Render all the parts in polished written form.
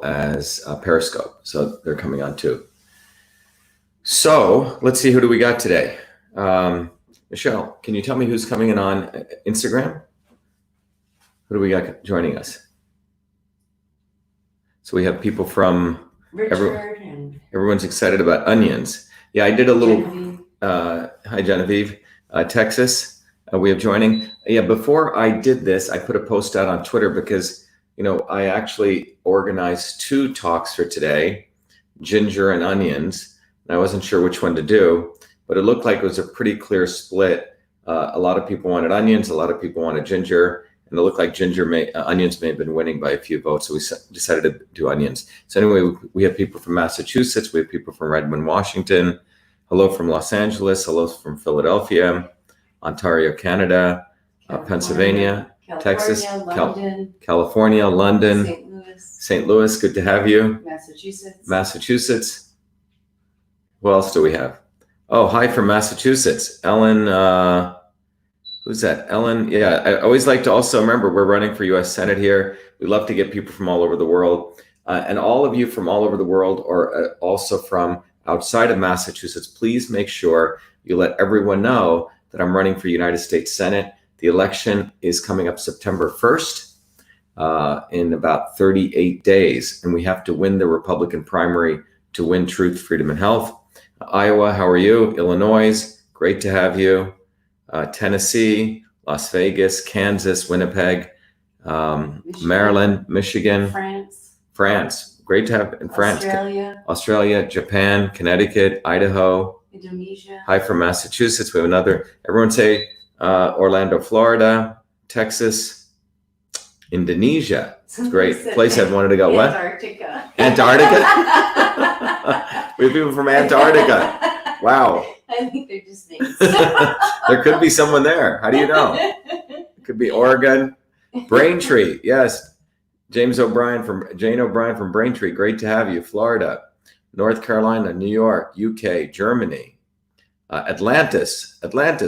well as Periscope. So they're coming on too. So let's see, who do we got today? Michelle, can you tell me who's coming in on Instagram? Who do we got joining us? So we have people from Richard and everyone's excited about onions. Yeah, I did a little. Genevieve. Hi, Genevieve, Texas. We have joining. Yeah, before I did this, I put a post out on Twitter because I actually organized 2 talks for today, ginger and onions. And I wasn't sure which one to do, but it looked like it was a pretty clear split. A lot of people wanted onions, a lot of people wanted ginger. And it looked like onions may have been winning by a few votes, so we decided to do onions. So anyway, we have people from Massachusetts, we have people from Redmond, Washington, hello from Los Angeles, hello from Philadelphia, Ontario, Canada, Pennsylvania, Texas, California, London, St. Louis, good to have you. Massachusetts. Who else do we have? Oh, hi from Massachusetts, Ellen. Who's that? Ellen? Yeah, I always like to also remember we're running for U.S. Senate here. We love to get people from all over the world. And all of you from all over the world, or also from outside of Massachusetts, please make sure you let everyone know that I'm running for United States Senate. The election is coming up September 1st in about 38 days. And we have to win the Republican primary to win truth, freedom, and health. Iowa, how are you? Illinois, great to have you. Tennessee, Las Vegas, Kansas, Winnipeg, Maryland, Michigan, France. Great to have in France. Australia, Japan, Connecticut, Idaho, Indonesia. Hi from Massachusetts. We have another. Everyone say Orlando, Florida, Texas, Indonesia. It's a great place. I've wanted to go. Antarctica. Antarctica. We have people from Antarctica. Wow. I think they're just names. There could be someone there. How do you know? It could be Oregon. Braintree. Yes. Jane O'Brien from Braintree. Great to have you. Florida, North Carolina, New York, UK, Germany, Atlantis.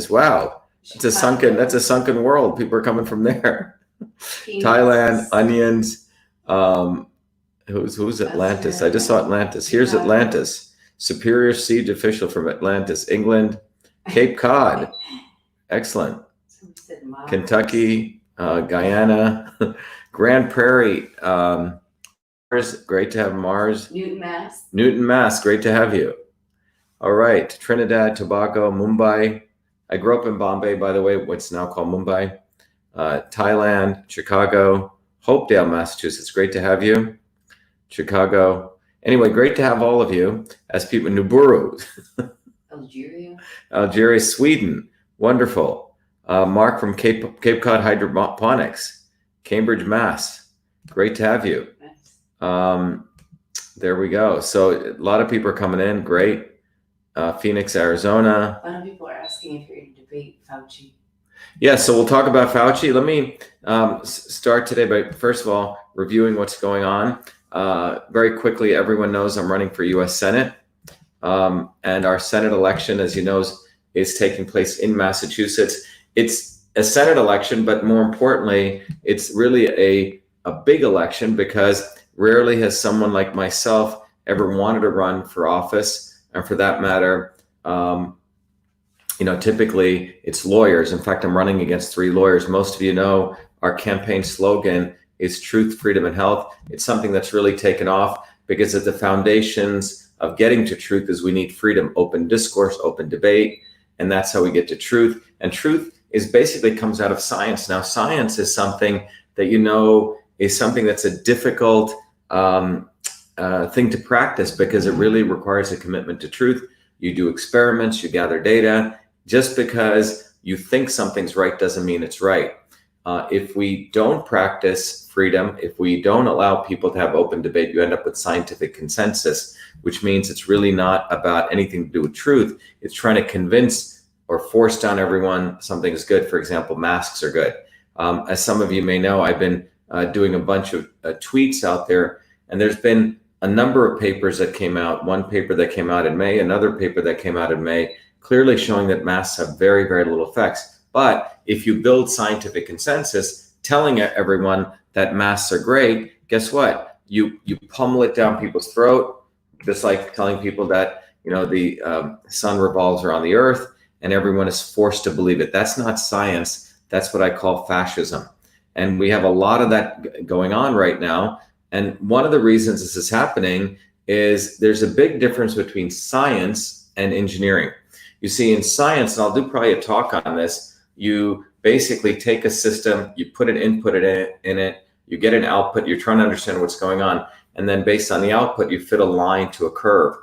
Wow. That's a sunken world. People are coming from there. Thailand, onions. Who's Atlantis? I just saw Atlantis. Here's Atlantis. Superior Siege official from Atlantis, England, Cape Cod. Excellent. Kentucky, Guyana, Grand Prairie. Great to have Mars. Newton, Mass. Great to have you. All right. Trinidad, Tobago, Mumbai. I grew up in Bombay, by the way, what's now called Mumbai. Thailand, Chicago, Hopedale, Massachusetts. Great to have you. Chicago. Anyway, great to have all of you as people. Nuburu. Algeria, Sweden. Wonderful. Mark from Cape Cod Hydroponics, Cambridge, Mass. Great to have you. There we go. So a lot of people are coming in. Great. Phoenix, Arizona. A lot of people are asking if you're going to debate Fauci. Yeah, so we'll talk about Fauci. Let me start today by, first of all, reviewing what's going on. Very quickly, everyone knows I'm running for U.S. Senate. And our Senate election, as you know, is taking place in Massachusetts. It's a Senate election, but more importantly, it's really a big election because rarely has someone like myself ever wanted to run for office. And for that matter, typically it's lawyers. In fact, I'm running against 3 lawyers. Most of you know our campaign slogan is truth, freedom, and health. It's something that's really taken off because at the foundations of getting to truth is we need freedom, open discourse, open debate, and that's how we get to truth. And truth is basically comes out of science. Now, science is something that is something that's a difficult thing to practice because it really requires a commitment to truth. You do experiments, you gather data. Just because you think something's right doesn't mean it's right. If we don't practice freedom, if we don't allow people to have open debate, you end up with scientific consensus, which means it's really not about anything to do with truth. It's trying to convince or force down everyone something is good. For example, masks are good. As some of you may know, I've been doing a bunch of tweets out there, and there's been a number of papers that came out, one paper that came out in May, another paper that came out in May, clearly showing that masks have very, very little effects. But if you build scientific consensus, telling everyone that masks are great, guess what? you pummel it down people's throat, just like telling people that, the sun revolves around the earth and everyone is forced to believe it. That's not science. That's what I call fascism. And we have a lot of that going on right now. And one of the reasons this is happening is there's a big difference between science and engineering. You see, in science, and I'll do probably a talk on this, you basically take a system, you put an input in it, you get an output, you're trying to understand what's going on. And then based on the output, you fit a line to a curve.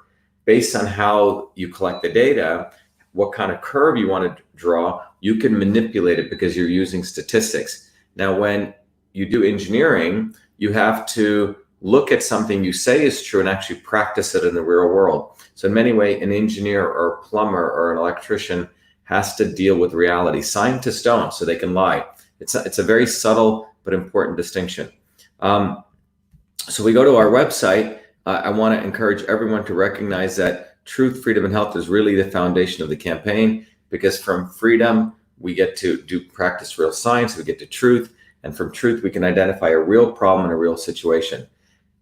Based on how you collect the data, what kind of curve you want to draw, you can manipulate it because you're using statistics. Now, when you do engineering, you have to look at something you say is true and actually practice it in the real world. So in many ways, an engineer or a plumber or an electrician has to deal with reality. Scientists don't, so they can lie. It's a very subtle but important distinction. So we go to our website. I want to encourage everyone to recognize that truth, freedom, and health is really the foundation of the campaign, because from freedom, we get to practice real science, we get to truth, and from truth, we can identify a real problem and a real situation,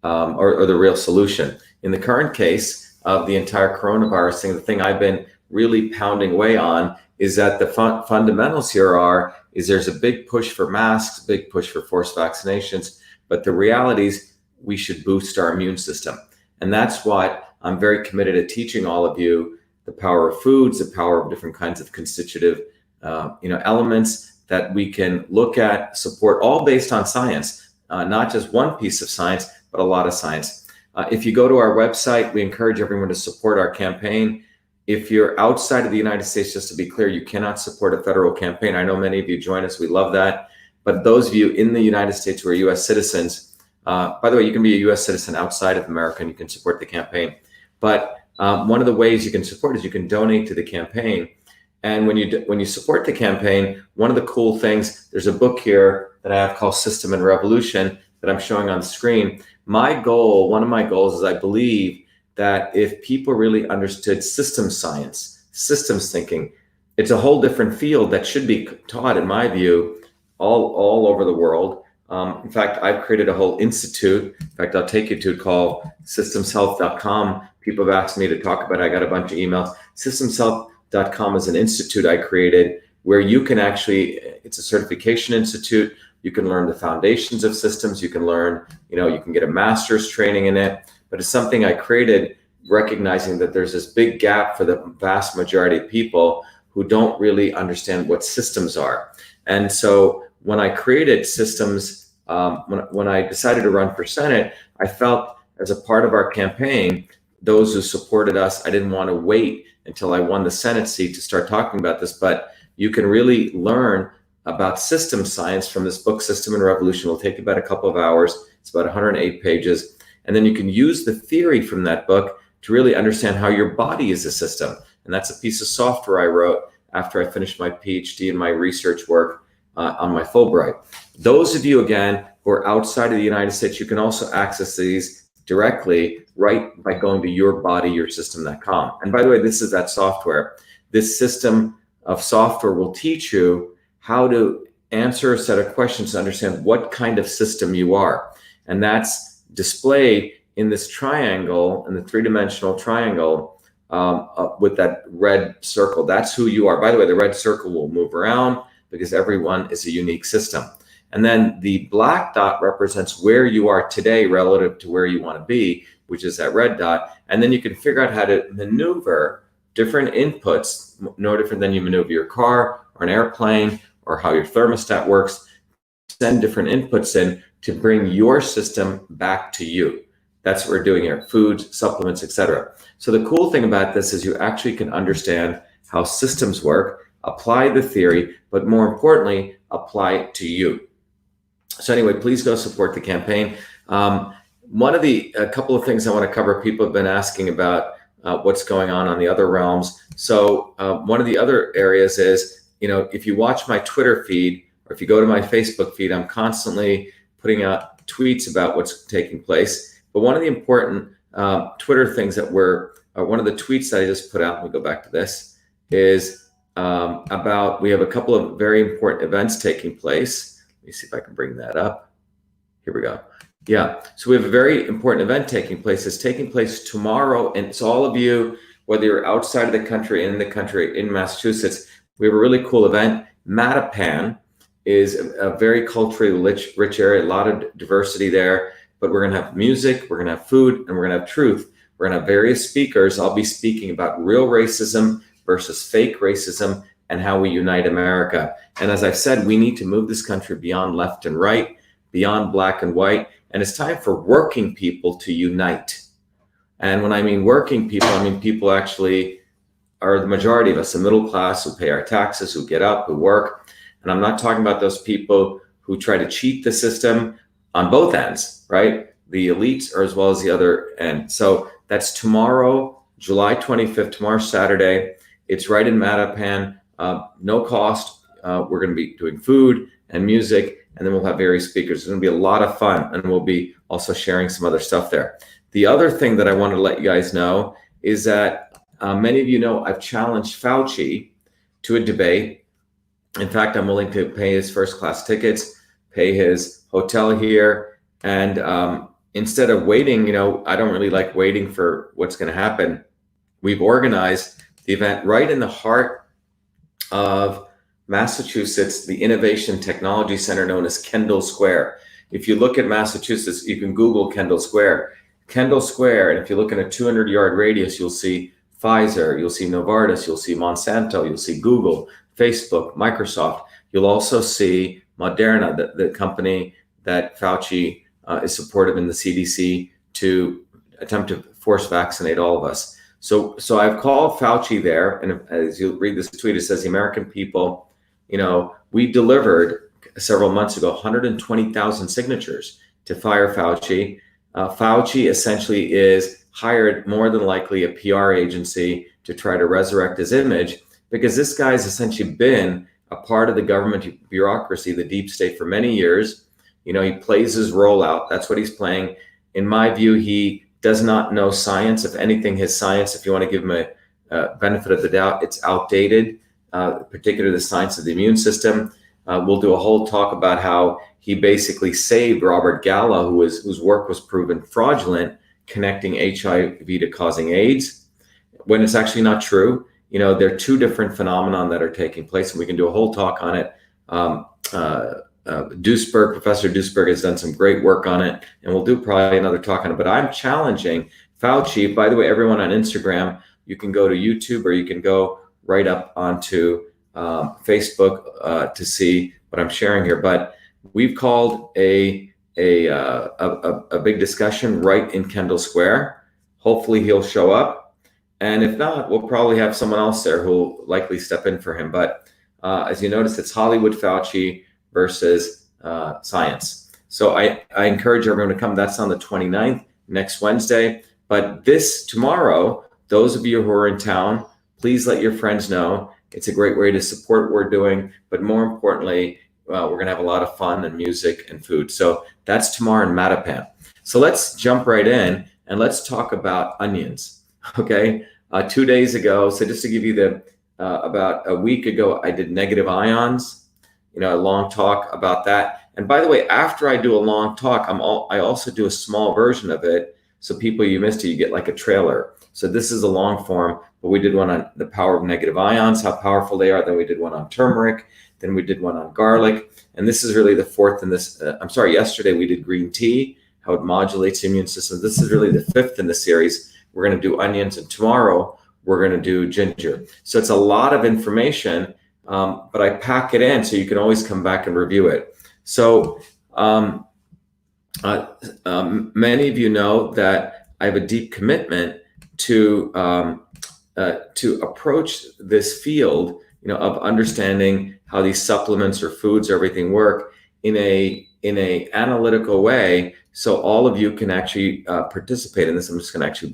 or the real solution. In the current case of the entire coronavirus thing, the thing I've been really pounding away on is that the fundamentals here is there's a big push for masks, big push for forced vaccinations, but the reality is we should boost our immune system. And that's what I'm very committed to teaching all of you: the power of foods, the power of different kinds of constitutive elements that we can look at, support, all based on science, not just one piece of science, but a lot of science. If you go to our website, we encourage everyone to support our campaign. If you're outside of the United States, just to be clear, you cannot support a federal campaign. I know many of you join us. We love that. But those of you in the United States who are U.S. citizens, by the way, you can be a U.S. citizen outside of America and you can support the campaign. But one of the ways you can support is you can donate to the campaign. And when you support the campaign, one of the cool things, there's a book here that I have called System and Revolution that I'm showing on the screen. One of my goals is I believe that if people really understood systems science, systems thinking, it's a whole different field that should be taught, in my view, all over the world. In fact, I've created a whole institute. In fact, I'll take you to it, called systemshealth.com. People have asked me to talk about it. I got a bunch of emails. Systemshealth.com is an institute I created where you can it's a certification institute. You can learn the foundations of systems. You can learn, you can get a master's training in it. But it's something I created recognizing that there's this big gap for the vast majority of people who don't really understand what systems are. And so when I created systems, when I decided to run for Senate, I felt as a part of our campaign, those who supported us, I didn't want to wait until I won the Senate seat to start talking about this, but you can really learn about system science from this book, System and Revolution. It'll take about a couple of hours. It's about 108 pages. And then you can use the theory from that book to really understand how your body is a system. And that's a piece of software I wrote after I finished my PhD and my research work on my Fulbright. Those of you, again, who are outside of the United States, you can also access these directly right by going to yourbodyyoursystem.com. And by the way, this is that software. This system of software will teach you how to answer a set of questions to understand what kind of system you are. And that's displayed in this triangle, in the three-dimensional triangle with that red circle. That's who you are. By the way, the red circle will move around because everyone is a unique system. And then the black dot represents where you are today relative to where you want to be, which is that red dot. And then you can figure out how to maneuver different inputs, no different than you maneuver your car or an airplane or how your thermostat works. Send different inputs in to bring your system back to you. That's what we're doing here: foods, supplements, etc. So the cool thing about this is you actually can understand how systems work, apply the theory, but more importantly, apply it to you. So anyway, please go support the campaign. A couple of things I want to cover. People have been asking about what's going on the other realms. So one of the other areas is, if you watch my Twitter feed, or if you go to my Facebook feed, I'm constantly putting out tweets about what's taking place. But one of the important Twitter things that one of the tweets that I just put out, let me go back to this, is we have a couple of very important events taking place. Let me see if I can bring that up. Here we go. Yeah. So we have a very important event taking place. It's taking place tomorrow. And it's all of you, whether you're outside of the country, in the country, in Massachusetts, we have a really cool event. Mattapan is a very culturally rich area, a lot of diversity there. But we're going to have music, we're going to have food, and we're going to have truth. We're going to have various speakers. I'll be speaking about real racism versus fake racism and how we unite America. And as I've said, we need to move this country beyond left and right, beyond black and white. And it's time for working people to unite. And when I mean working people, I mean people actually are the majority of us, the middle class who pay our taxes, who get up, who work. And I'm not talking about those people who try to cheat the system on both ends, right? The elites are as well as the other end. So that's tomorrow, July 25th, tomorrow, Saturday. It's right in Mattapan, no cost. We're going to be doing food and music, and then we'll have various speakers. It's going to be a lot of fun, and we'll be also sharing some other stuff there. The other thing that I want to let you guys know is that many of you know I've challenged Fauci to a debate. In fact, I'm willing to pay his first class tickets, pay his hotel here, and instead of waiting, I don't really like waiting for what's going to happen. We've organized the event right in the heart of Massachusetts, the Innovation Technology Center known as Kendall Square. If you look at Massachusetts, you can Google Kendall Square. Kendall Square, and if you look in a 200-yard radius, you'll see Pfizer, you'll see Novartis, you'll see Monsanto, you'll see Google, Facebook, Microsoft. You'll also see Moderna, the company that Fauci is supportive in the CDC to attempt to force vaccinate all of us. So I've called Fauci there, and as you read this tweet, it says the American people, we delivered several months ago 120,000 signatures to fire Fauci. Fauci essentially is hired more than likely a PR agency to try to resurrect his image, because this guy's essentially been a part of the government bureaucracy, the deep state, for many years. He plays his role out. That's what he's playing. In my view, he does not know science. If anything, his science, if you want to give him a benefit of the doubt, it's outdated, particularly the science of the immune system. We'll do a whole talk about how he basically saved Robert Gallo, whose work was proven fraudulent, connecting HIV to causing AIDS, when it's actually not true. There are two different phenomena that are taking place, and we can do a whole talk on it. Professor Duisberg has done some great work on it, and we'll do probably another talk on it. But I'm challenging Fauci. By the way, everyone on Instagram, you can go to YouTube, or you can go right up onto Facebook to see what I'm sharing here. But we've called a big discussion right in Kendall Square. Hopefully he'll show up. And if not, we'll probably have someone else there who'll likely step in for him. But as you notice, it's Hollywood Fauci versus science. So I encourage everyone to come. That's on the 29th, next Wednesday. But tomorrow, those of you who are in town, please let your friends know. It's a great way to support what we're doing. But more importantly, we're going to have a lot of fun and music and food. So that's tomorrow in Mattapan. So let's jump right in and let's talk about onions. Okay. 2 days ago, so just to give you about a week ago, I did negative ions, a long talk about that. And by the way, after I do a long talk, I also do a small version of it. So people, you missed it, you get like a trailer. So this is a long form, but we did one on the power of negative ions, how powerful they are. Then we did one on turmeric. Then we did one on garlic. And this is really the fourth in this. Yesterday we did green tea, how it modulates the immune system. This is really the fifth in the series. We're going to do onions, and tomorrow we're going to do ginger. So it's a lot of information, but I pack it in so you can always come back and review it. So many of you know that I have a deep commitment to approach this field, of understanding how these supplements or foods or everything work in a analytical way, so all of you can actually participate in this. I'm just going to actually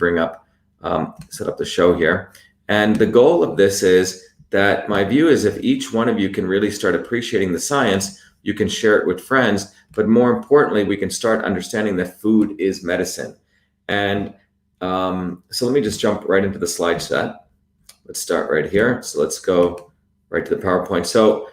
set up the show here. And the goal of this is that my view is if each one of you can really start appreciating the science, you can share it with friends. But more importantly, we can start understanding that food is medicine. And so let me just jump right into the slide set. Let's start right here. So let's go right to the PowerPoint. So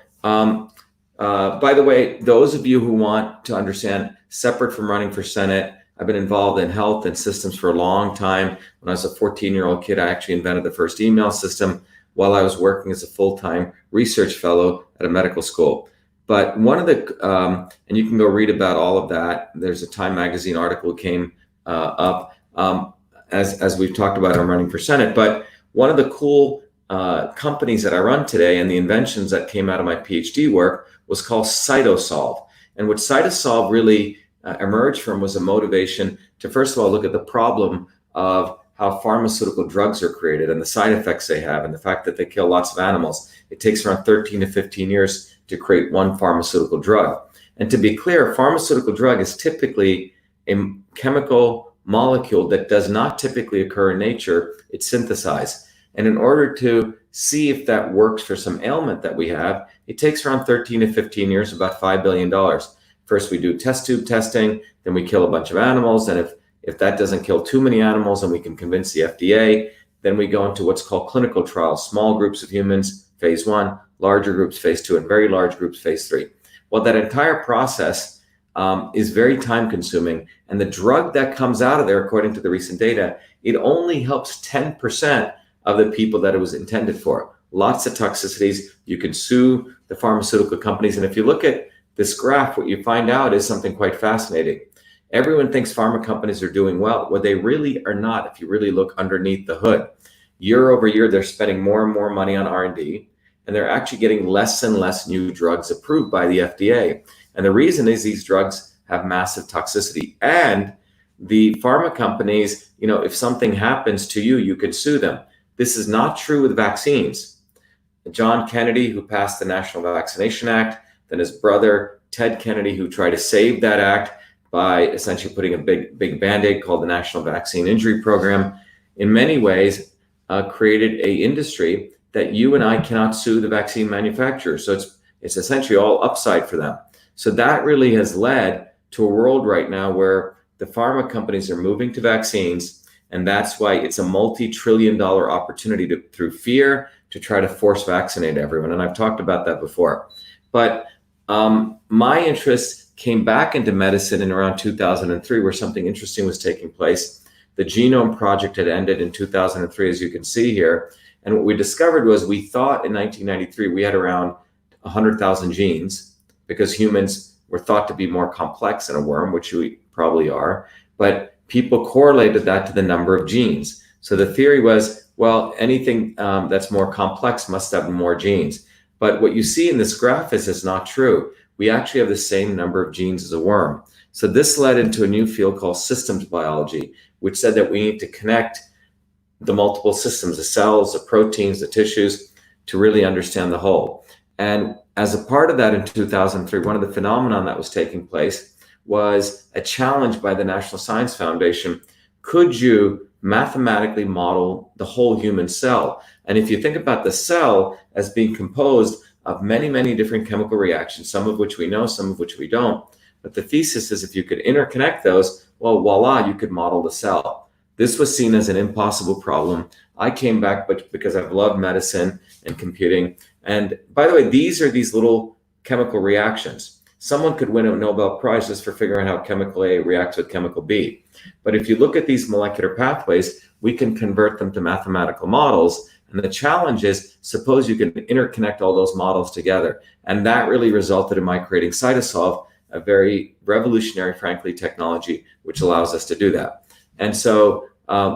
By the way, those of you who want to understand, separate from running for Senate, I've been involved in health and systems for a long time. When I was a 14-year-old kid, I actually invented the first email system while I was working as a full-time research fellow at a medical school. But one of the, and you can go read about all of that. There's a Time magazine article came up as we've talked about, I'm running for Senate. But one of the cool companies that I run today and the inventions that came out of my PhD work was called CytoSolve. And what CytoSolve really emerged from was a motivation to, first of all, look at the problem of how pharmaceutical drugs are created and the side effects they have and the fact that they kill lots of animals. It takes around 13 to 15 years to create one pharmaceutical drug. And to be clear, a pharmaceutical drug is typically a chemical molecule that does not typically occur in nature. It's synthesized. And in order to see if that works for some ailment that we have, it takes around 13 to 15 years, about $5 billion. First, we do test tube testing, then we kill a bunch of animals. And if that doesn't kill too many animals and we can convince the FDA, then we go into what's called clinical trials, small groups of humans, phase 1, larger groups, phase 2, and very large groups, phase 3. Well, that entire process is very time consuming. And the drug that comes out of there, according to the recent data, it only helps 10% of the people that it was intended for. Lots of toxicities. You can sue the pharmaceutical companies. And if you look at this graph, what you find out is something quite fascinating. Everyone thinks pharma companies are doing well. Well, they really are not. If you really look underneath the hood, year over year, they're spending more and more money on R&D, and they're actually getting less and less new drugs approved by the FDA. And the reason is these drugs have massive toxicity. And the pharma companies, if something happens to you, you can sue them. This is not true with vaccines. John Kennedy, who passed the National Vaccination Act, then his brother, Ted Kennedy, who tried to save that act by essentially putting a big Band-Aid called the National Vaccine Injury Program, in many ways created an industry that you and I cannot sue the vaccine manufacturers. So it's essentially all upside for them. So that really has led to a world right now where the pharma companies are moving to vaccines, and that's why it's a multi-trillion-dollar opportunity through fear to try to force vaccinate everyone. And I've talked about that before. But my interest came back into medicine in around 2003, where something interesting was taking place. The Genome Project had ended in 2003, as you can see here. And what we discovered was we thought in 1993 we had around 100,000 genes, because humans were thought to be more complex than a worm, which we probably are. But people correlated that to the number of genes. So the theory was, well, anything that's more complex must have more genes. But what you see in this graph is not true. We actually have the same number of genes as a worm. So this led into a new field called systems biology, which said that we need to connect the multiple systems, the cells, the proteins, the tissues, to really understand the whole. And as a part of that in 2003, one of the phenomenon that was taking place was a challenge by the National Science Foundation. Could you mathematically model the whole human cell? And if you think about the cell as being composed of many, many different chemical reactions, some of which we know, some of which we don't. But the thesis is if you could interconnect those, well, voila, you could model the cell. This was seen as an impossible problem. I came back because I've loved medicine and computing. And by the way, these are these little chemical reactions. Someone could win a Nobel Prize just for figuring out how chemical A reacts with chemical B. But if you look at these molecular pathways, we can convert them to mathematical models. And the challenge is, suppose you can interconnect all those models together. And that really resulted in my creating CytoSolve, a very revolutionary, frankly, technology, which allows us to do that. And so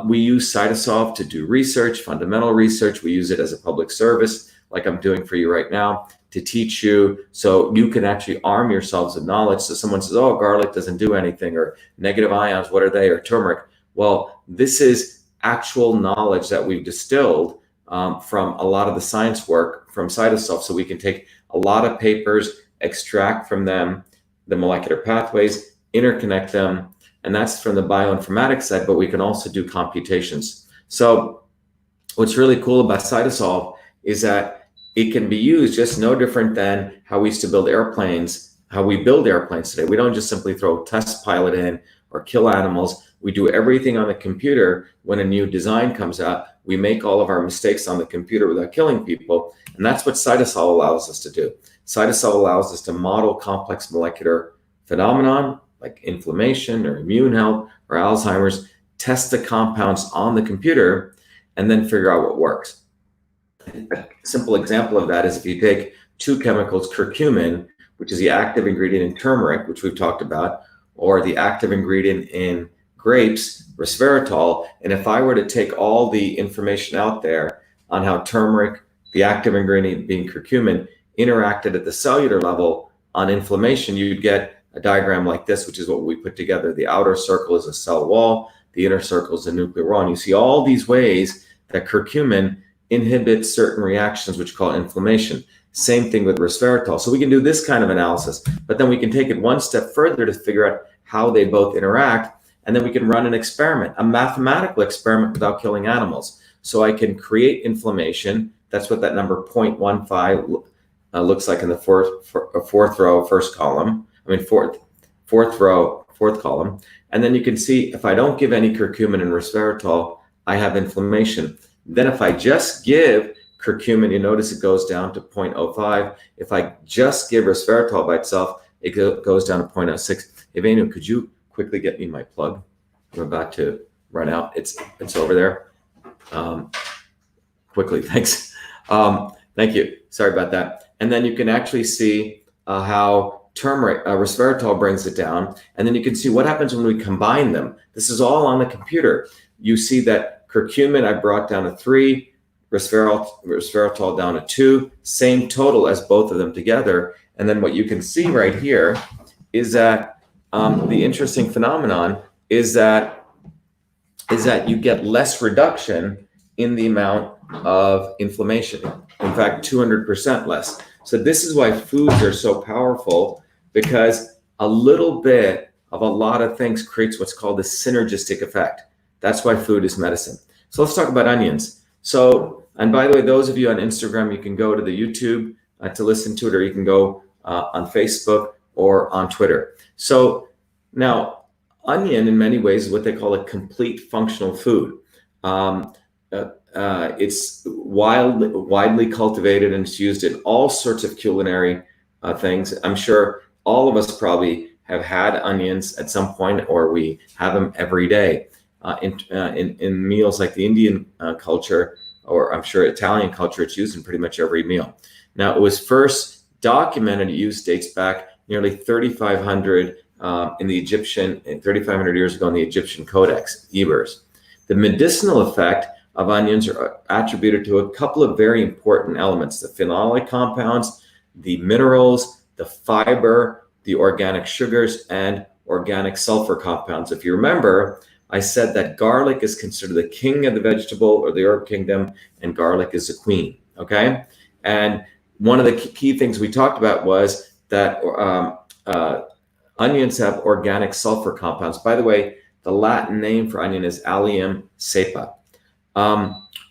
we use CytoSolve to do research, fundamental research. We use it as a public service, like I'm doing for you right now, to teach you so you can actually arm yourselves with knowledge. So someone says, oh, garlic doesn't do anything, or negative ions, what are they, or turmeric? Well, this is actual knowledge that we've distilled from a lot of the science work from CytoSolve. So we can take a lot of papers, extract from them the molecular pathways, interconnect them, and that's from the bioinformatics side, but we can also do computations. So what's really cool about CytoSolve is that it can be used just no different than how we used to build airplanes, how we build airplanes today. We don't just simply throw a test pilot in or kill animals. We do everything on the computer. When a new design comes out, we make all of our mistakes on the computer without killing people. And that's what cytosol allows us to do. Cytosol allows us to model complex molecular phenomenon like inflammation or immune health or Alzheimer's, test the compounds on the computer, and then figure out what works. A simple example of that is if you take two chemicals, curcumin, which is the active ingredient in turmeric, which we've talked about, or the active ingredient in grapes, resveratrol, and if I were to take all the information out there on how turmeric, the active ingredient being curcumin, interacted at the cellular level on inflammation, you'd get a diagram like this, which is what we put together. The outer circle is a cell wall, the inner circle is a nuclear wall, and you see all these ways that curcumin inhibits certain reactions, which call inflammation. Same thing with resveratrol. So we can do this kind of analysis, but then we can take it one step further to figure out how they both interact, and then we can run an experiment, a mathematical experiment without killing animals. So I can create inflammation. That's what that number 0.15 looks like in the fourth row, first column. Fourth row, fourth column. And then you can see if I don't give any curcumin and resveratrol, I have inflammation. Then if I just give curcumin, you notice it goes down to 0.05. If I just give resveratrol by itself, it goes down to 0.06. Evenu, could you quickly get me my plug? I'm about to run out. It's over there. Quickly, thanks. Thank you. Sorry about that. And then you can actually see how turmeric, resveratrol brings it down. And then you can see what happens when we combine them. This is all on the computer. You see that curcumin I brought down to 3, resveratrol down to 2, same total as both of them together. And then what you can see right here is that the interesting phenomenon is that you get less reduction in the amount of inflammation. In fact, 200% less. So this is why foods are so powerful, because a little bit of a lot of things creates what's called a synergistic effect. That's why food is medicine. So let's talk about onions. So, and by the way, those of you on Instagram, you can go to the YouTube to listen to it, or you can go on Facebook or on Twitter. So now, onion in many ways is what they call a complete functional food. It's widely cultivated, and it's used in all sorts of culinary things. I'm sure all of us probably have had onions at some point, or we have them every day in meals like the Indian culture, or I'm sure Italian culture. It's used in pretty much every meal. Now, it was first documented use dates back nearly 3,500 in the Egyptian, 3,500 years ago in the Egyptian Codex, Ebers. The medicinal effect of onions are attributed to a couple of very important elements: the phenolic compounds, the minerals, the fiber, the organic sugars, and organic sulfur compounds. If you remember, I said that garlic is considered the king of the vegetable or the herb kingdom, and garlic is the queen, okay? And one of the key things we talked about was that onions have organic sulfur compounds. By the way, the Latin name for onion is Allium cepa.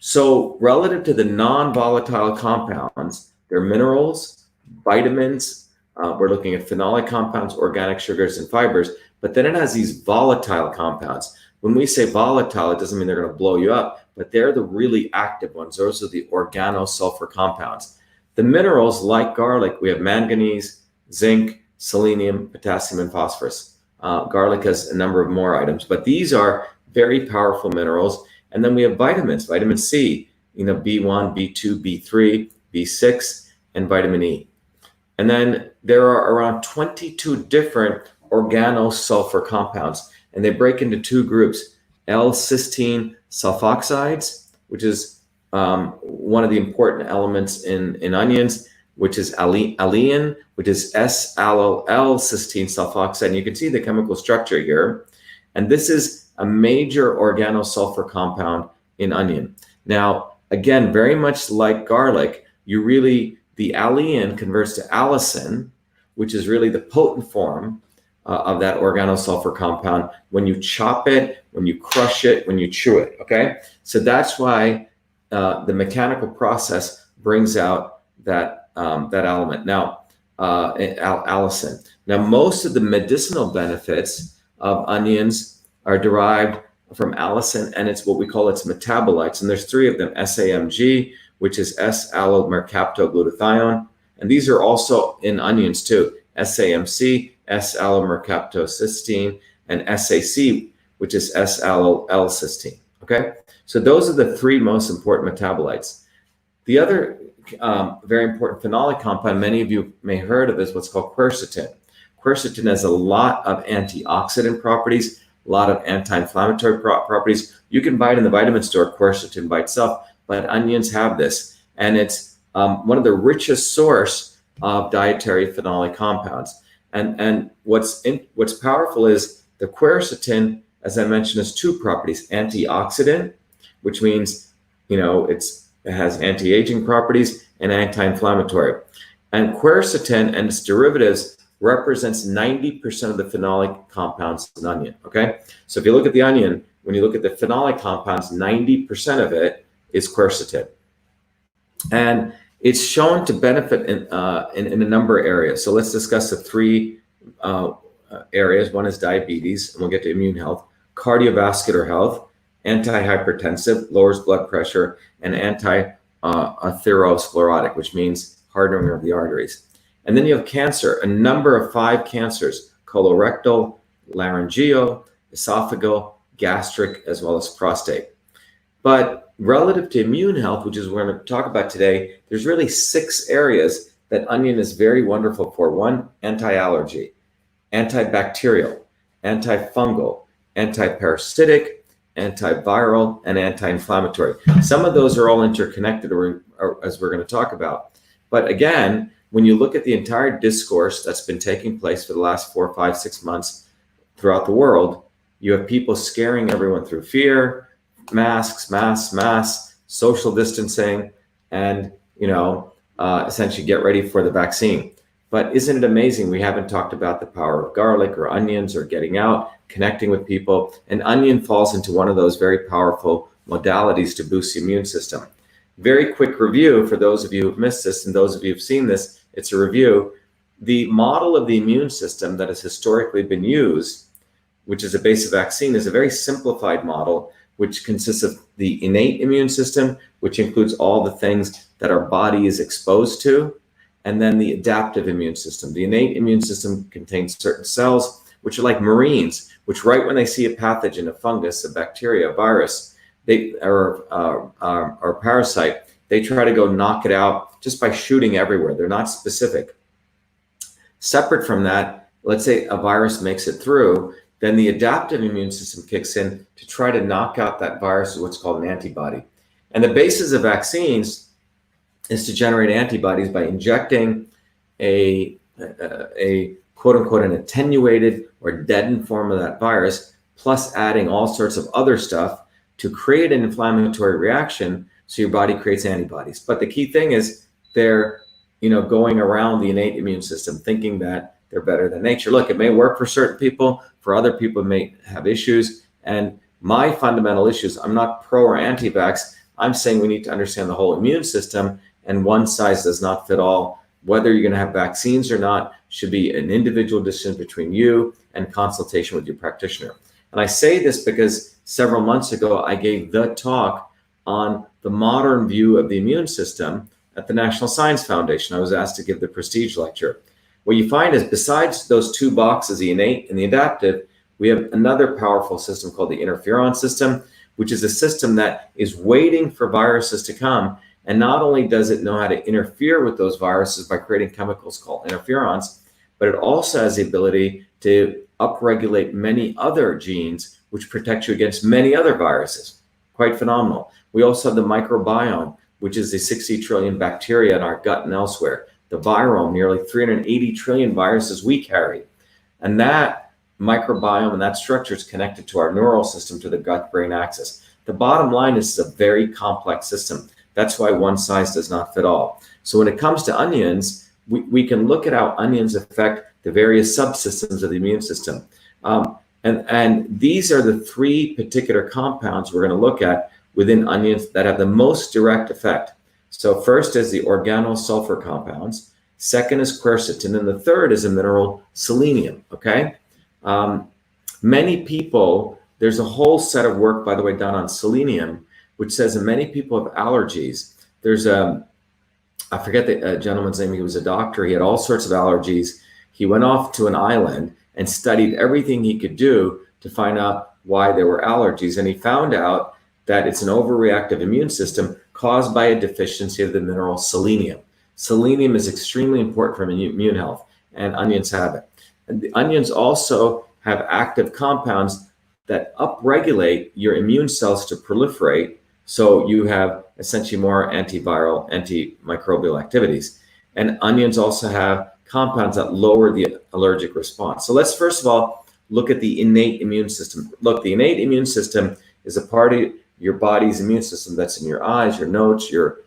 So relative to the non-volatile compounds, they're minerals, vitamins, we're looking at phenolic compounds, organic sugars, and fibers, but then it has these volatile compounds. When we say volatile, it doesn't mean they're going to blow you up, but they're the really active ones. Those are the organosulfur compounds. The minerals, like garlic, we have manganese, zinc, selenium, potassium, and phosphorus. Garlic has a number of more items, but these are very powerful minerals. And then we have vitamins, vitamin C, B1, B2, B3, B6, and vitamin E. And then there are around 22 different organosulfur compounds, and they break into two groups: L-cysteine sulfoxides, which is one of the important elements in onions, which is allein, which is S-allyl-L-cysteine sulfoxide. And you can see the chemical structure here. And this is a major organosulfur compound in onion. Now, again, very much like garlic, the allein converts to allicin, which is really the potent form of that organosulfur compound when you chop it, when you crush it, when you chew it, okay? So that's why the mechanical process brings out that element. Now, allicin. Now, most of the medicinal benefits of onions are derived from allicin, and it's what we call its metabolites. And there's three of them: SAMG, which is S-allomercaptoglutathione, and these are also in onions too: SAMC, S-allomercaptocysteine, and SAC, which is S-alloL-cysteine. Okay, so those are the three most important metabolites. The other very important phenolic compound many of you may have heard of is what's called quercetin. Quercetin has a lot of antioxidant properties, a lot of anti-inflammatory properties. You can buy it in the vitamin store, quercetin by itself, but onions have this, and it's one of the richest source of dietary phenolic compounds. And what's powerful is the quercetin, as I mentioned, has two properties: antioxidant, which means it has anti-aging properties, and anti-inflammatory. And quercetin and its derivatives represents 90% of the phenolic compounds in onion. Okay, so if you look at the onion, when you look at the phenolic compounds, 90% of it is quercetin, and it's shown to benefit in a number of areas. So let's discuss the three areas. One is diabetes, and we'll get to immune health, cardiovascular health, anti-hypertensive, lowers blood pressure, and anti-atherosclerotic, which means hardening of the arteries. And then you have cancer, a number of 5 cancers: colorectal, laryngeal, esophageal, gastric, as well as prostate. But relative to immune health, which is what we're going to talk about today, there's really 6 areas that onion is very wonderful for. 1, anti-allergy, antibacterial, antifungal, antiparasitic, antiviral, and anti-inflammatory. Some of those are all interconnected, or as we're going to talk about. But again, when you look at the entire discourse that's been taking place for the last 4, 5, 6 months throughout the world, you have people scaring everyone through fear, masks, social distancing, and essentially get ready for the vaccine. But isn't it amazing we haven't talked about the power of garlic or onions or getting out, connecting with people? And onion falls into one of those very powerful modalities to boost the immune system. Very quick review for those of you who've missed this, and those of you who've seen this, it's a review. The model of the immune system that has historically been used, which is a base of vaccine, is a very simplified model, which consists of the innate immune system, which includes all the things that our body is exposed to, and then the adaptive immune system. The innate immune system contains certain cells, which are like Marines, which right when they see a pathogen, a fungus, a bacteria, a virus, or a parasite, they try to go knock it out just by shooting everywhere. They're not specific. Separate from that, let's say a virus makes it through, then the adaptive immune system kicks in to try to knock out that virus, what's called an antibody. And the basis of vaccines is to generate antibodies by injecting a quote unquote an attenuated or deadened form of that virus, plus adding all sorts of other stuff to create an inflammatory reaction so your body creates antibodies. But the key thing is they're going around the innate immune system thinking that they're better than nature. Look, it may work for certain people, for other people it may have issues. And my fundamental issues, I'm not pro or anti-vax. I'm saying we need to understand the whole immune system, and one size does not fit all. Whether you're going to have vaccines or not should be an individual decision between you and consultation with your practitioner. And I say this because several months ago, I gave the talk on the modern view of the immune system at the National Science Foundation. I was asked to give the prestige lecture. What you find is besides those 2 boxes, the innate and the adaptive, we have another powerful system called the interferon system, which is a system that is waiting for viruses to come. And not only does it know how to interfere with those viruses by creating chemicals called interferons, but it also has the ability to upregulate many other genes, which protect you against many other viruses. Quite phenomenal. We also have the microbiome, which is the 60 trillion bacteria in our gut and elsewhere. The virome, nearly 380 trillion viruses we carry. And that microbiome and that structure is connected to our neural system, to the gut-brain axis. The bottom line is it's a very complex system. That's why one size does not fit all. So when it comes to onions, we can look at how onions affect the various subsystems of the immune system. And these are the 3 particular compounds we're going to look at within onions that have the most direct effect. So first is the organosulfur compounds. Second is quercetin. And the third is a mineral selenium, okay? Many people There's a whole set of work, by the way, done on selenium, which says that many people have allergies. There's I forget the gentleman's name. He was a doctor. He had all sorts of allergies. He went off to an island and studied everything he could do to find out why there were allergies. And he found out that it's an overreactive immune system caused by a deficiency of the mineral selenium. Selenium is extremely important for immune health, and onions have it. And the onions also have active compounds that upregulate your immune cells to proliferate. So you have essentially more antiviral, antimicrobial activities. And onions also have compounds that lower the allergic response. So let's first of all look at the innate immune system. Look, the innate immune system is a part of your body's immune system that's in your eyes, your nose, your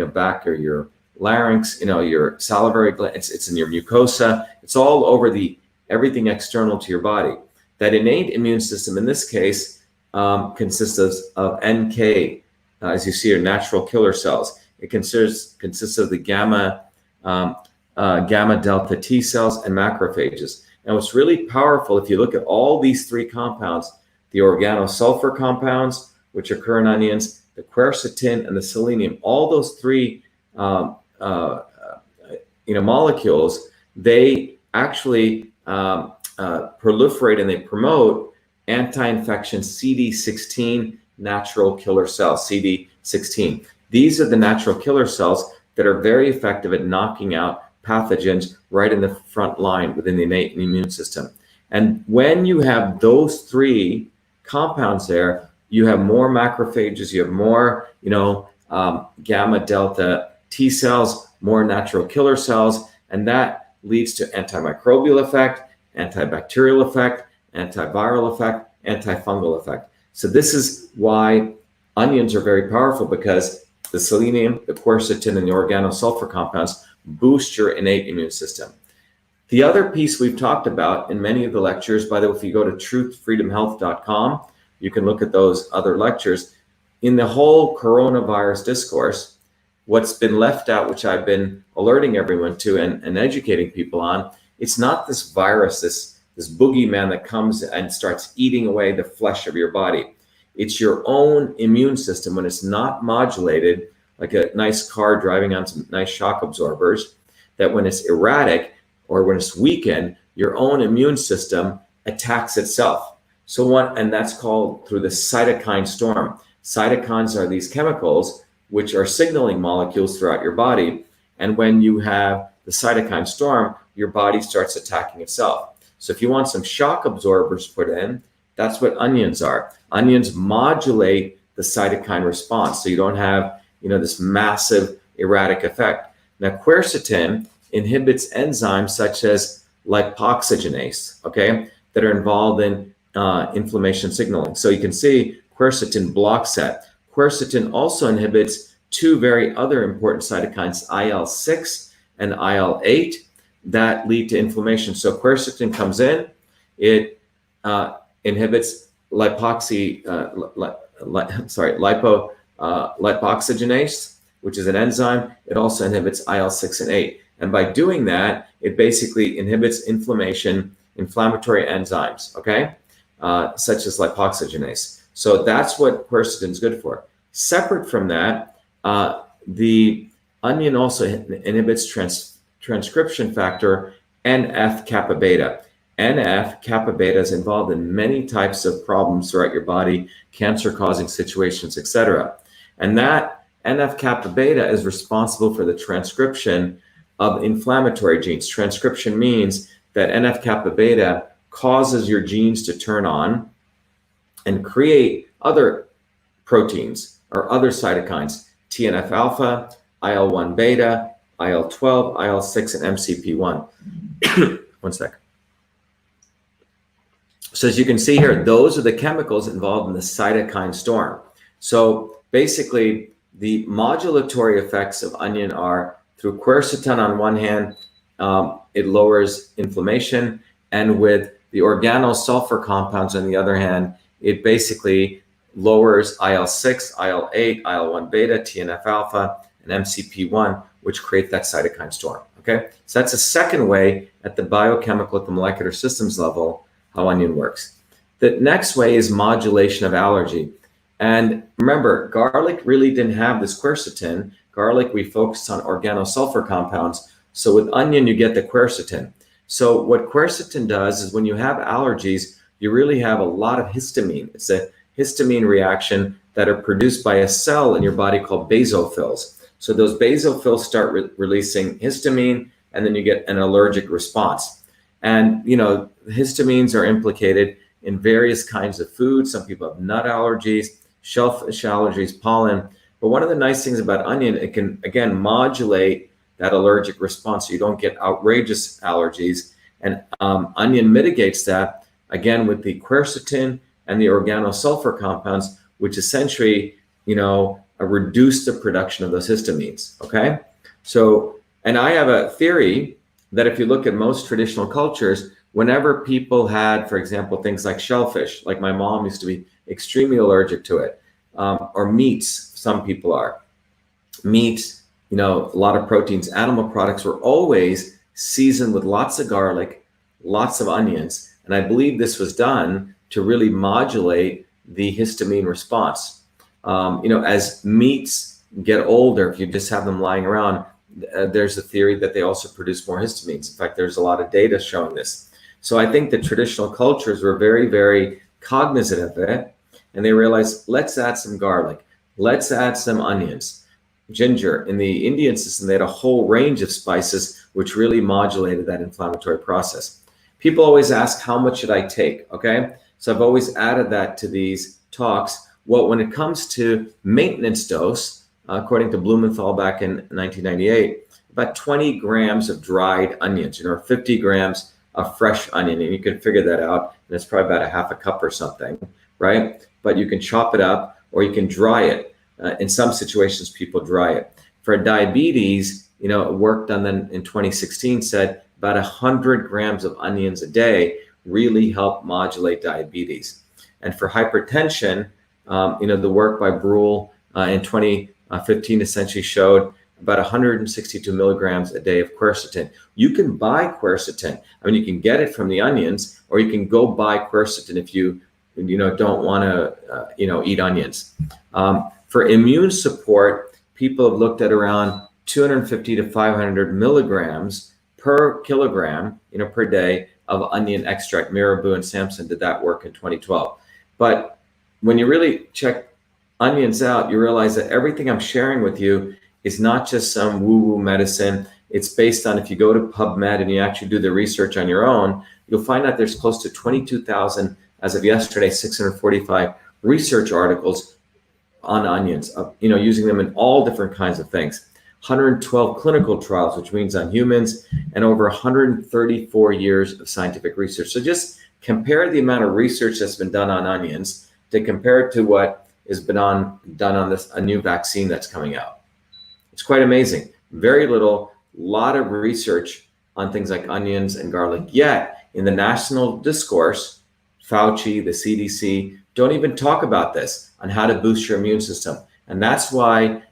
back, or your larynx, your salivary gland. It's in your mucosa. It's all over everything external to your body. That innate immune system, in this case, consists of NK, as you see, are natural killer cells. It consists of the gamma delta T cells and macrophages. And what's really powerful, if you look at all these three compounds, the organosulfur compounds, which occur in onions, the quercetin and the selenium, all those three molecules, they actually proliferate and they promote anti-infection CD16 natural killer cells, CD16. These are the natural killer cells that are very effective at knocking out pathogens right in the front line within the innate immune system. And when you have those three compounds there, you have more macrophages, you have more, gamma delta T cells, more natural killer cells, and that leads to antimicrobial effect, antibacterial effect, antiviral effect, antifungal effect. So this is why onions are very powerful, because the selenium, the quercetin, and the organosulfur compounds boost your innate immune system. The other piece we've talked about in many of the lectures, by the way, if you go to truthfreedomhealth.com, you can look at those other lectures. In the whole coronavirus discourse, what's been left out, which I've been alerting everyone to and educating people on, it's not this virus, this boogeyman that comes and starts eating away the flesh of your body. It's your own immune system when it's not modulated, like a nice car driving on some nice shock absorbers, that when it's erratic or when it's weakened, your own immune system attacks itself. And that's called through the cytokine storm. Cytokines are these chemicals which are signaling molecules throughout your body. And when you have the cytokine storm, your body starts attacking itself. So if you want some shock absorbers put in, that's what onions are. Onions modulate the cytokine response, so you don't have, this massive erratic effect. Now, quercetin inhibits enzymes such as lipoxygenase, that are involved in inflammation signaling. So you can see quercetin blocks that. Quercetin also inhibits two very other important cytokines, IL-6 and IL-8, that lead to inflammation. So quercetin comes in, it inhibits lipoxygenase, which is an enzyme. It also inhibits IL-6 and 8. And by doing that, it basically inhibits inflammatory enzymes, such as lipoxygenase. So that's what quercetin is good for. Separate from that, the onion also inhibits transcription factor NF-kappa beta. NF-kappa beta is involved in many types of problems throughout your body, cancer-causing situations, etc. And that NF-kappa beta is responsible for the transcription of inflammatory genes. Transcription means that NF-kappa beta causes your genes to turn on and create other proteins or other cytokines, TNF-alpha, IL-1 beta, IL-12, IL-6, and MCP-1. One sec. So as you can see here, those are the chemicals involved in the cytokine storm. So basically, the modulatory effects of onion are through quercetin on one hand, it lowers inflammation, and with the organosulfur compounds on the other hand, it basically lowers IL-6, IL-8, IL-1 beta, TNF-alpha, and MCP-1, which create that cytokine storm, So that's a second way at the biochemical, at the molecular systems level, how onion works. The next way is modulation of allergy. And remember, garlic really didn't have this quercetin. Garlic, we focused on organosulfur compounds. So with onion, you get the quercetin. So what quercetin does is when you have allergies, you really have a lot of histamine. It's a histamine reaction that are produced by a cell in your body called basophils. So those basophils start releasing histamine, and then you get an allergic response. And, histamines are implicated in various kinds of foods. Some people have nut allergies, shellfish allergies, pollen. But one of the nice things about onion, it can, again, modulate that allergic response so you don't get outrageous allergies. And onion mitigates that, again, with the quercetin and the organosulfur compounds, which essentially, reduce the production of those histamines, okay? So, and I have a theory that if you look at most traditional cultures, whenever people had, for example, things like shellfish, like my mom used to be extremely allergic to it, or meats, some people are. Meat, a lot of proteins, animal products were always seasoned with lots of garlic, lots of onions. And I believe this was done to really modulate the histamine response. As meats get older, if you just have them lying around, there's a theory that they also produce more histamines. In fact, there's a lot of data showing this. So I think the traditional cultures were very, very cognizant of it. And they realized, let's add some garlic. Let's add some onions, ginger. In the Indian system, they had a whole range of spices, which really modulated that inflammatory process. People always ask, how much should I take? Okay. So I've always added that to these talks. Well, when it comes to maintenance dose, according to Blumenthal back in 1998, about 20 grams of dried onions, or 50 grams of fresh onion. And you can figure that out. And it's probably about a half a cup or something, right? But you can chop it up or you can dry it. In some situations, people dry it. For diabetes, work done then in 2016 said about 100 grams of onions a day really help modulate diabetes. And for hypertension, the work by Brule in 2015 essentially showed about 162 milligrams a day of quercetin. You can buy quercetin. You can get it from the onions, or you can go buy quercetin if you don't want to eat onions. For immune support, people have looked at around 250 to 500 milligrams per kilogram, per day of onion extract. Mirabeau and Sampson did that work in 2012. But when you really check onions out, you realize that everything I'm sharing with you is not just some woo-woo medicine. It's based on, if you go to PubMed and you actually do the research on your own, you'll find out there's close to 22,000, as of yesterday, 645 research articles on onions, using them in all different kinds of things. 112 clinical trials, which means on humans, and over 134 years of scientific research. So just compare the amount of research that's been done on onions to compare it to what has been done on a new vaccine that's coming out. It's quite amazing. Very little, lot of research on things like onions and garlic. Yet in the national discourse, Fauci, the CDC, don't even talk about this, on how to boost your immune system. And that's why,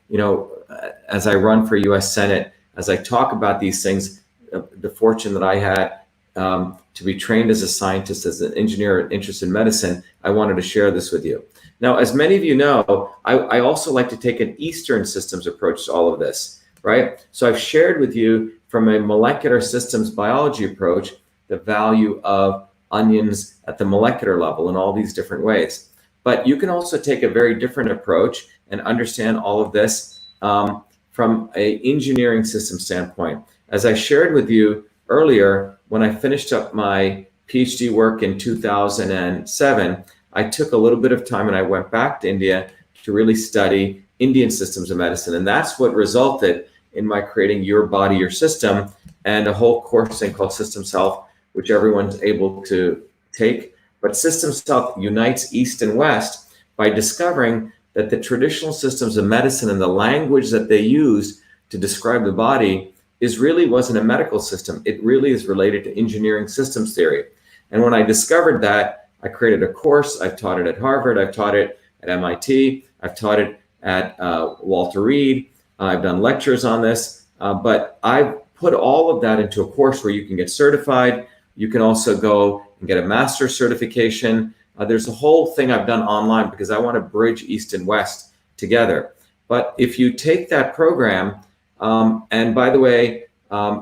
as I run for US Senate, as I talk about these things, the fortune that I had to be trained as a scientist, as an engineer interested in medicine, I wanted to share this with you. Now, as many of you know, I also like to take an Eastern systems approach to all of this, right? So I've shared with you from a molecular systems biology approach, the value of onions at the molecular level in all these different ways. But you can also take a very different approach and understand all of this from an engineering system standpoint. As I shared with you earlier, when I finished up my PhD work in 2007, I took a little bit of time and I went back to India to really study Indian systems of medicine. And that's what resulted in my creating Your Body, Your System, and a whole course thing called Systems Health, which everyone's able to take. But Systems Health unites East and West by discovering that the traditional systems of medicine and the language that they used to describe the body wasn't a medical system. It really is related to engineering systems theory. And when I discovered that, I created a course. I've taught it at Harvard. I've taught it at MIT. I've taught it at Walter Reed. I've done lectures on this. But I've put all of that into a course where you can get certified. You can also go and get a master's certification. There's a whole thing I've done online because I want to bridge East and West together. But if you take that program, and by the way,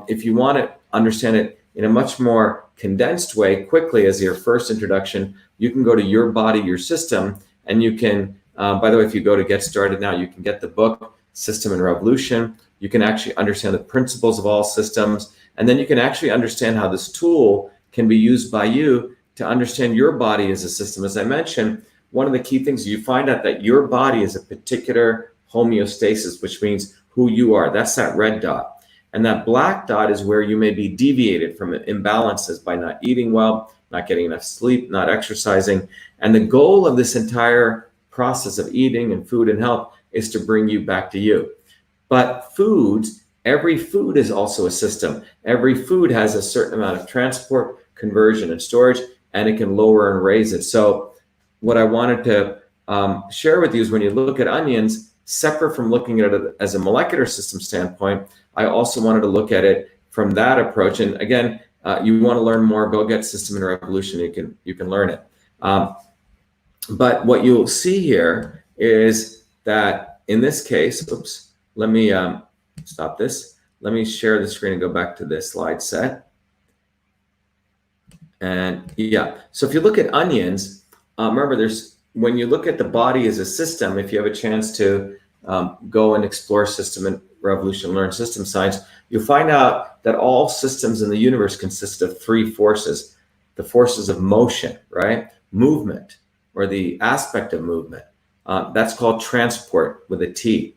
if you want to understand it in a much more condensed way, quickly as your first introduction, you can go to Your Body, Your System, and you can, by the way, if you go to Get Started Now, you can get the book, System and Revolution. You can actually understand the principles of all systems, and then you can actually understand how this tool can be used by you to understand your body as a system. As I mentioned, one of the key things, you find out that your body is a particular homeostasis, which means who you are. That's that red dot. And that black dot is where you may be deviated from imbalances by not eating well, not getting enough sleep, not exercising. And the goal of this entire process of eating and food and health is to bring you back to you. But foods, every food is also a system. Every food has a certain amount of transport, conversion, and storage, and it can lower and raise it. So what I wanted to share with you is when you look at onions, separate from looking at it as a molecular system standpoint, I also wanted to look at it from that approach. And again, you want to learn more, go get System and Revolution. You can learn it. But what you'll see here is that in this case, oops, let me stop this. Let me share the screen and go back to this slide set. And yeah, so if you look at onions, remember when you look at the body as a system, if you have a chance to go and explore System and Revolution, learn system science, you'll find out that all systems in the universe consist of three forces. The forces of motion, right? Movement, or the aspect of movement. That's called transport with a T.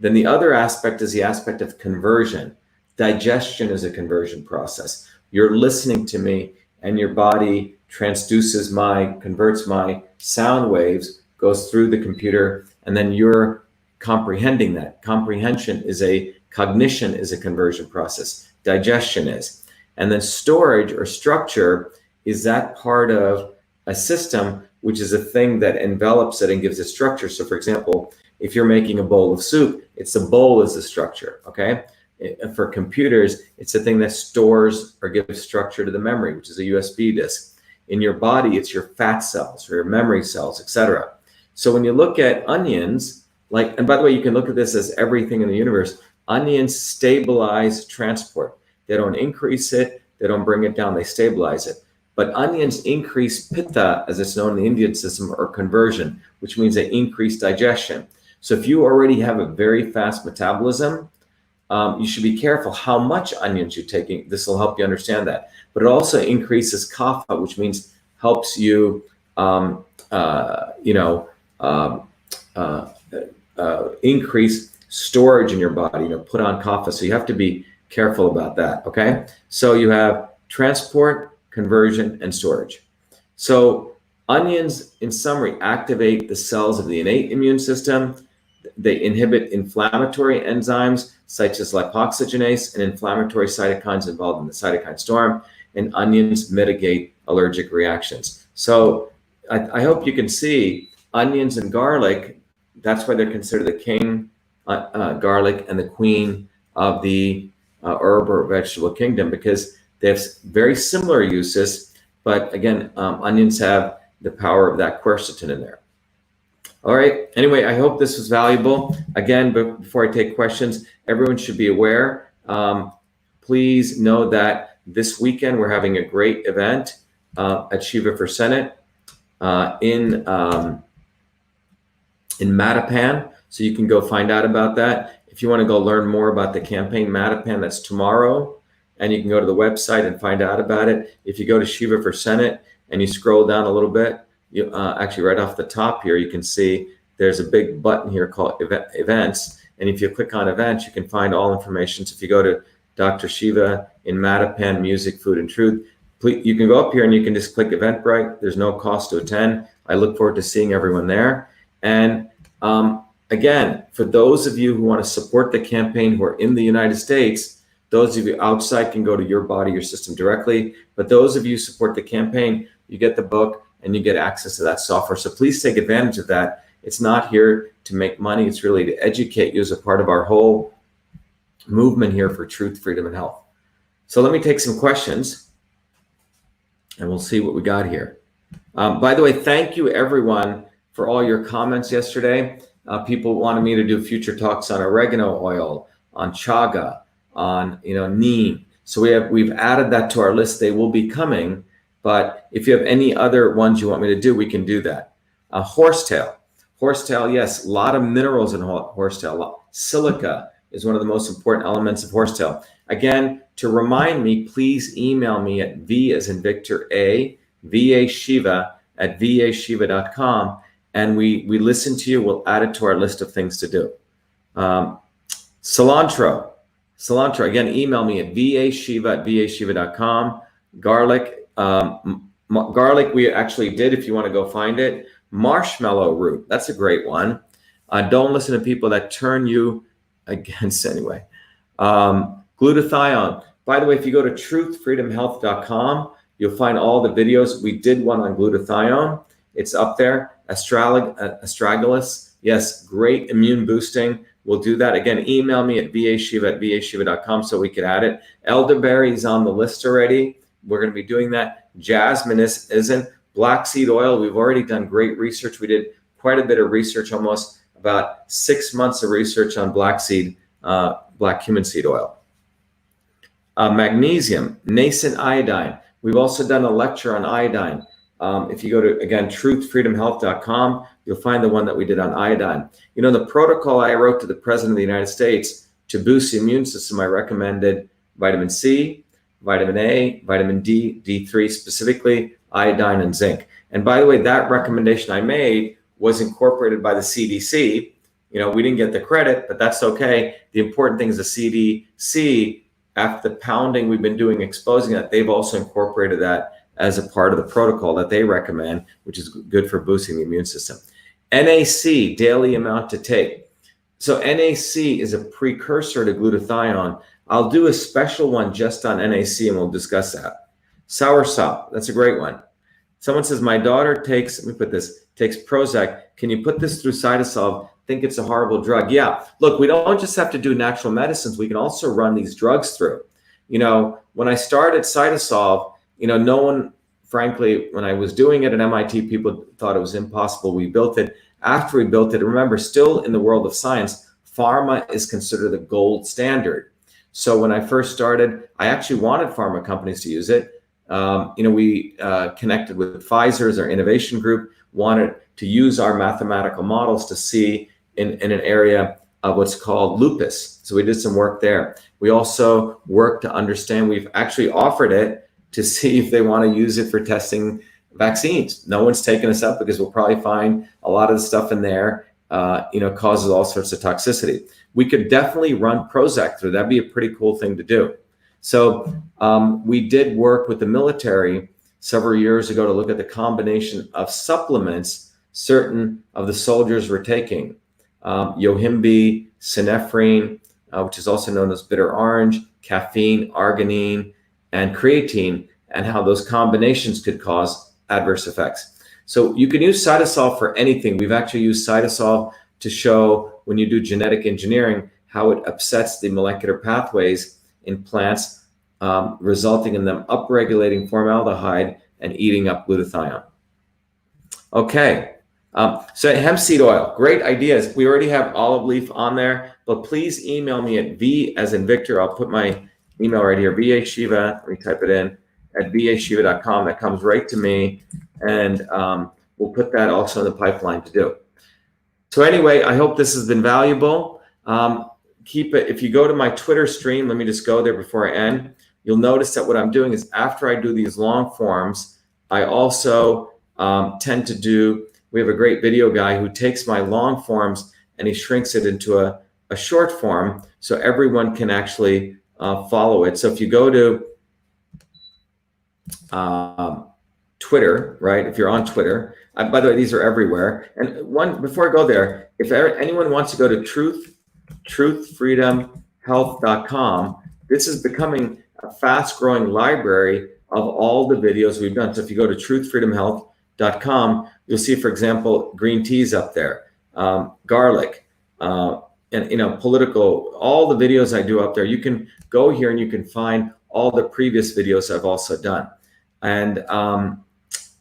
Then the other aspect is the aspect of conversion. Digestion is a conversion process. You're listening to me and your body converts my sound waves, goes through the computer, and then you're comprehending that. Cognition is a conversion process. Digestion is. And then storage or structure is that part of a system, which is a thing that envelops it and gives it structure. So for example, if you're making a bowl of soup, it's the bowl is the structure, okay? For computers, it's the thing that stores or gives structure to the memory, which is a USB disk. In your body, it's your fat cells or your memory cells, etc. So when you look at onions, and by the way, you can look at this as everything in the universe, onions stabilize transport. They don't increase it, they don't bring it down, they stabilize it. But onions increase pitta, as it's known in the Indian system, or conversion, which means they increase digestion. So if you already have a very fast metabolism, you should be careful how much onions you're taking. This will help you understand that. But it also increases kapha, which means helps you, increase storage in your body, put on kapha. So you have to be careful about that, okay? So you have transport, conversion, and storage. So onions, in summary, activate the cells of the innate immune system. They inhibit inflammatory enzymes such as lipoxygenase and inflammatory cytokines involved in the cytokine storm. And onions mitigate allergic reactions. So I hope you can see onions and garlic. That's why they're considered the king, garlic, and the queen of the herb or vegetable kingdom, because they have very similar uses, but again, onions have the power of that quercetin in there. All right. Anyway, I hope this was valuable. Again, before I take questions, everyone should be aware. Please know that this weekend we're having a great event at Shiva for Senate in Mattapan. So you can go find out about that. If you want to go learn more about the campaign Mattapan, that's tomorrow. And you can go to the website and find out about it. If you go to Shiva for Senate and you scroll down a little bit, you actually right off the top here, you can see there's a big button here called events. And if you click on events, you can find all information. So if you go to Dr.SHIVA in Mattapan, Music, Food, and Truth, please, you can go up here and you can just click Eventbrite. There's no cost to attend. I look forward to seeing everyone there. And again, for those of you who want to support the campaign who are in the United States, those of you outside can go to Your Body, Your System directly. But those of you who support the campaign, you get the book and you get access to that software. So please take advantage of that. It's not here to make money. It's really to educate you as a part of our whole movement here for truth, freedom, and health. So let me take some questions and we'll see what we got here. By the way, thank you everyone for all your comments yesterday. People wanted me to do future talks on oregano oil, on chaga, on neem. So we've added that to our list. They will be coming, but if you have any other ones you want me to do, we can do that. Horsetail. Horsetail, yes, a lot of minerals in horsetail. Silica is one of the most important elements of horsetail. Again, to remind me, please email me at V as in Victor A, VA.SHIVA at VA.SHIVA.com, and we listen to you. We'll add it to our list of things to do. Cilantro, again, email me at VA.SHIVA at VA.SHIVA.com. Garlic, garlic we actually did, if you want to go find it. Marshmallow root, that's a great one. Don't listen to people that turn you against anyway. Glutathione. By the way, if you go to truthfreedomhealth.com, you'll find all the videos. We did one on glutathione. It's up there. Astragalus. Yes, great immune boosting. We'll do that. Again, email me at VA.SHIVA at VA.SHIVA.com so we could add it. Elderberry is on the list already. We're going to be doing that. Jasmine isn't. Black seed oil, we've already done great research. We did quite a bit of research, almost about 6 months of research on black cumin seed oil. Magnesium, nascent iodine. We've also done a lecture on iodine. If you go to, again, truthfreedomhealth.com, you'll find the one that we did on iodine. The protocol I wrote to the President of the United States to boost the immune system, I recommended vitamin C, vitamin A, vitamin D, D3 specifically, iodine and zinc. And by the way, that recommendation I made was incorporated by the CDC. We didn't get the credit, but that's okay. The important thing is the CDC, after the pounding we've been doing exposing that, they've also incorporated that as a part of the protocol that they recommend, which is good for boosting the immune system. NAC, daily amount to take. So NAC is a precursor to glutathione. I'll do a special one just on NAC and we'll discuss that. Soursop, that's a great one. Someone says, my daughter takes Prozac. Can you put this through Cytosolve? Think it's a horrible drug. Yeah, look, we don't just have to do natural medicines. We can also run these drugs through. When I started Cytosolve, no one, frankly, when I was doing it at MIT, people thought it was impossible. We built it. After we built it, remember, still in the world of science, pharma is considered the gold standard. So when I first started, I actually wanted pharma companies to use it. We connected with Pfizer's, our innovation group, wanted to use our mathematical models to see in an area of what's called lupus. So we did some work there. We also worked to understand, we've actually offered it to see if they want to use it for testing vaccines. No one's taken us up because we'll probably find a lot of the stuff in there, causes all sorts of toxicity. We could definitely run Prozac through. That'd be a pretty cool thing to do. So we did work with the military several years ago to look at the combination of supplements certain of the soldiers were taking. Yohimbe, synephrine, which is also known as bitter orange, caffeine, arginine, and creatine, and how those combinations could cause adverse effects. So you can use Cytosolve for anything. We've actually used Cytosolve to show when you do genetic engineering how it upsets the molecular pathways in plants, resulting in them upregulating formaldehyde and eating up glutathione. Okay. So hemp seed oil, great ideas. We already have olive leaf on there, but please email me at V as in Victor. I'll put my email right here, VA.SHIVA, let me type it in, at VA.SHIVA.com. That comes right to me. And we'll put that also in the pipeline to do. So anyway, I hope this has been valuable. Keep it, if you go to my Twitter stream, let me just go there before I end. You'll notice that what I'm doing is after I do these long forms, I also tend to do, we have a great video guy who takes my long forms and he shrinks it into a short form so everyone can actually follow it. So if you go to Twitter, right? If you're on Twitter, by the way, these are everywhere. And one, before I go there, if anyone wants to go to truthfreedomhealth.com, this is becoming a fast growing library of all the videos we've done. So if you go to truthfreedomhealth.com, you'll see, for example, green teas up there, garlic, and political, all the videos I do up there. You can go here and you can find all the previous videos I've also done. And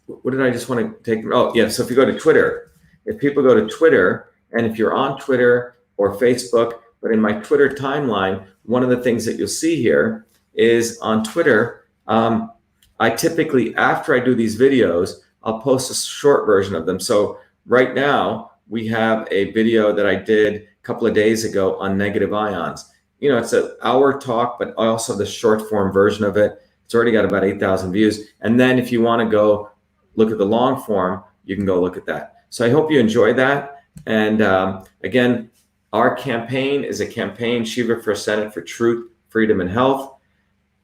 what did I just want to take? Oh, yeah. So if you go to Twitter, if people go to Twitter, and if you're on Twitter or Facebook, but in my Twitter timeline, one of the things that you'll see here is on Twitter, I typically, after I do these videos, I'll post a short version of them. So right now, we have a video that I did a couple of days ago on negative ions. You know, it's an hour talk, but I also have the short form version of it. It's already got about 8,000 views. And then if you want to go look at the long form, you can go look at that. So I hope you enjoy that. And again, our campaign is a campaign, Shiva for Senate for Truth, Freedom, and Health.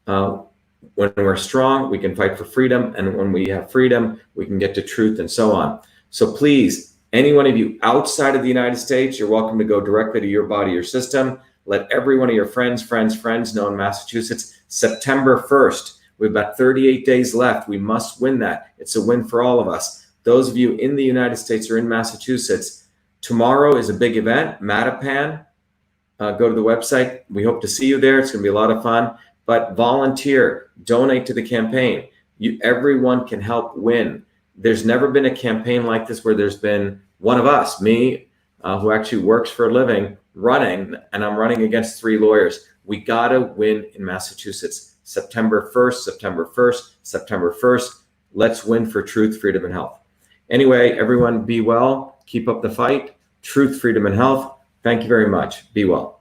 When we're strong, we can fight for freedom. And when we have freedom, we can get to truth and so on. So please, any one of you outside of the United States, you're welcome to go directly to your body, your system. Let every one of your friends know in Massachusetts, September 1st. We've got 38 days left. We must win that. It's a win for all of us. Those of you in the United States or in Massachusetts, tomorrow is a big event, Mattapan. Go to the website. We hope to see you there. It's going to be a lot of fun. But volunteer, donate to the campaign. Everyone can help win. There's never been a campaign like this where there's been one of us, me, who actually works for a living, running, and I'm running against 3 lawyers. We got to win in Massachusetts. September 1st, September 1st, September 1st. Let's win for truth, freedom, and health. Anyway, everyone be well. Keep up the fight. Truth, freedom, and health. Thank you very much. Be well.